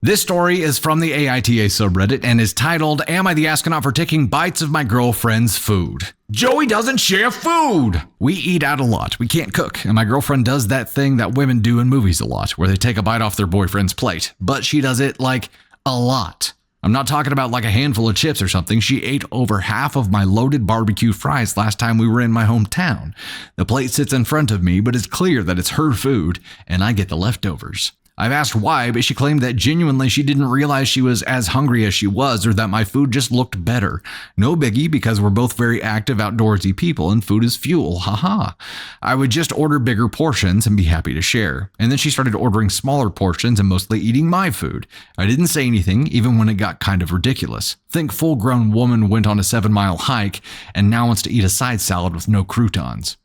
This story is from the AITA subreddit and is titled, Am I the Astronaut for Taking Bites of My Girlfriend's Food? Joey doesn't share food! We eat out a lot. We can't cook. And my girlfriend does that thing that women do in movies a lot, where they take a bite off their boyfriend's plate. But she does it like a lot. I'm not talking about like a handful of chips or something. She ate over half of my loaded barbecue fries last time we were in my hometown. The plate sits in front of me, but it's clear that it's her food, and I get the leftovers. I've asked why, but she claimed that genuinely she didn't realize she was as hungry as she was, or that my food just looked better. No biggie, because we're both very active, outdoorsy people, and food is fuel, haha. I would just order bigger portions and be happy to share. And then she started ordering smaller portions and mostly eating my food. I didn't say anything, even when it got kind of ridiculous. Think full-grown woman went on a 7-mile hike and now wants to eat a side salad with no croutons.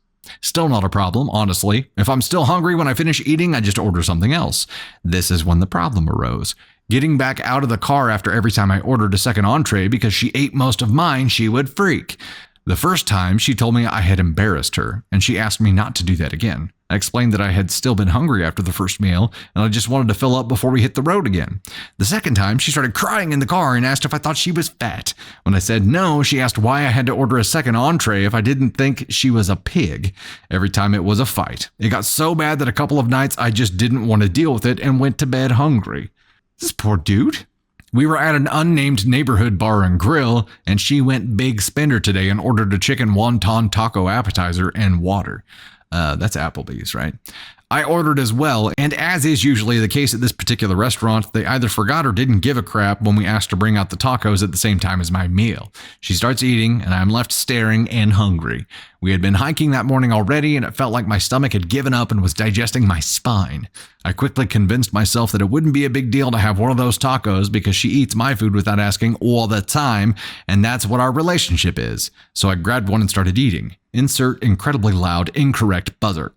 Still not a problem, honestly. If I'm still hungry when I finish eating, I just order something else. This is when the problem arose. Getting back out of the car after every time I ordered a second entree because she ate most of mine, she would freak. The first time, she told me I had embarrassed her, and she asked me not to do that again. I explained that I had still been hungry after the first meal, and I just wanted to fill up before we hit the road again. The second time, she started crying in the car and asked if I thought she was fat. When I said no, she asked why I had to order a second entree if I didn't think she was a pig. Every time it was a fight. It got so bad that a couple of nights I just didn't want to deal with it and went to bed hungry. This poor dude. We were at an unnamed neighborhood bar and grill, and she went big spender today and ordered a chicken wonton taco appetizer and water. That's Applebee's, right? I ordered as well, and as is usually the case at this particular restaurant, they either forgot or didn't give a crap when we asked to bring out the tacos at the same time as my meal. She starts eating, and I'm left staring and hungry. We had been hiking that morning already, and it felt like my stomach had given up and was digesting my spine. I quickly convinced myself that it wouldn't be a big deal to have one of those tacos because she eats my food without asking all the time, and that's what our relationship is. So I grabbed one and started eating. Insert incredibly loud, incorrect buzzer.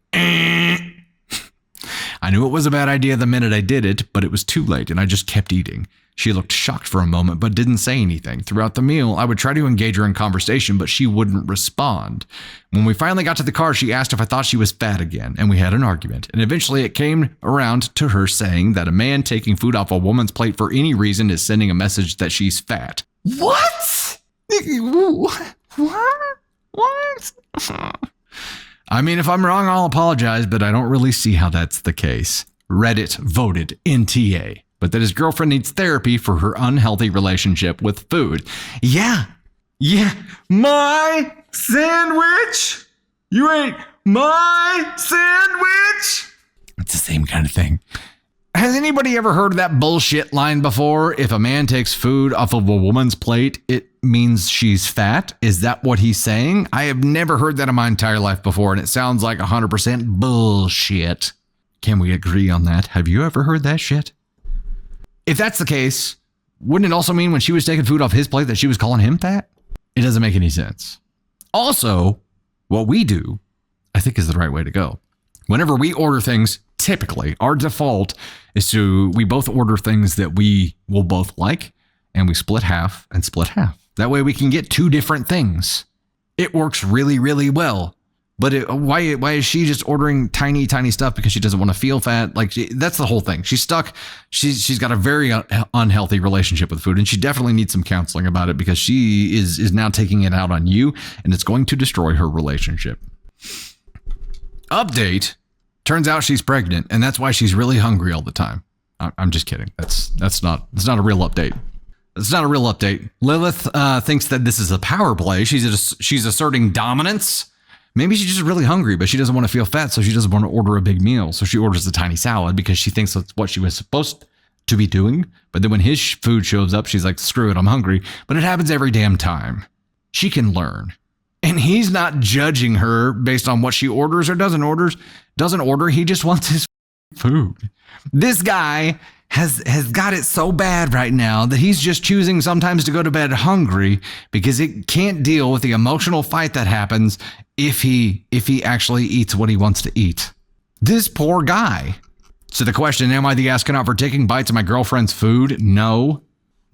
I knew it was a bad idea the minute I did it, but it was too late and I just kept eating. She looked shocked for a moment but didn't say anything. Throughout the meal, I would try to engage her in conversation, but she wouldn't respond. When we finally got to the car, she asked if I thought she was fat again, and we had an argument. And eventually it came around to her saying that a man taking food off a woman's plate for any reason is sending a message that she's fat. What? What? I mean, if I'm wrong, I'll apologize, but I don't really see how that's the case. Reddit voted NTA, but that his girlfriend needs therapy for her unhealthy relationship with food. Yeah. My sandwich? You ate my sandwich? It's the same kind of thing. Has anybody ever heard that bullshit line before? If a man takes food off of a woman's plate, it means she's fat? Is that what he's saying? I have never heard that in my entire life before, and it sounds like 100% bullshit. Can we agree on that? Have you ever heard that shit? If that's the case, wouldn't it also mean when she was taking food off his plate that she was calling him fat? It doesn't make any sense. Also, what we do, I think, is the right way to go. Whenever we order things, typically, our default is we both order things that we will both like, and we split half and split half. That way we can get two different things. It works really, really well. But why is she just ordering tiny stuff because she doesn't want to feel fat? Like, that's the whole thing. She's stuck. She's got a very unhealthy relationship with food, and she definitely needs some counseling about it because she is now taking it out on you, and it's going to destroy her relationship. Update. Turns out she's pregnant, and that's why she's really hungry all the time. I'm just kidding. That's not a real update. It's not a real update. Lilith thinks that this is a power play. She's asserting dominance. Maybe she's just really hungry, but she doesn't want to feel fat, so she doesn't want to order a big meal. So she orders a tiny salad because she thinks that's what she was supposed to be doing. But then when his food shows up, she's like, screw it, I'm hungry. But it happens every damn time. She can learn. And he's not judging her based on what she orders or doesn't order. He just wants his food. This guy has got it so bad right now that he's just choosing sometimes to go to bed hungry because it can't deal with the emotional fight that happens if he actually eats what he wants to eat. This poor guy. So the question, am I the astronaut for taking bites of my girlfriend's food? No.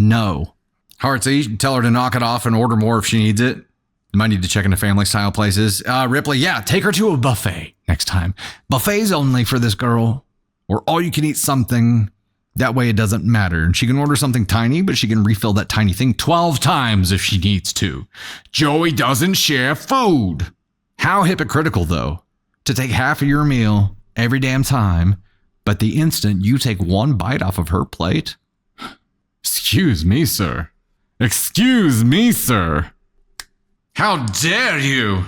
Heartsy, tell her to knock it off and order more if she needs it. You might need to check into family style places. Ripley, yeah, take her to a buffet next time. Buffets only for this girl, or all you can eat something. That way it doesn't matter. She can order something tiny, but she can refill that tiny thing 12 times if she needs to. Joey doesn't share food. How hypocritical, though, to take half of your meal every damn time, but the instant you take one bite off of her plate. Excuse me, sir. Excuse me, sir. How dare you?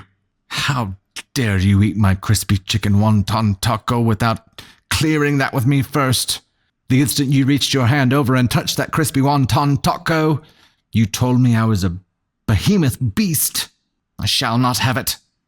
How dare you eat my crispy chicken wonton taco without clearing that with me first? The instant you reached your hand over and touched that crispy wonton taco, you told me I was a behemoth beast. I shall not have it.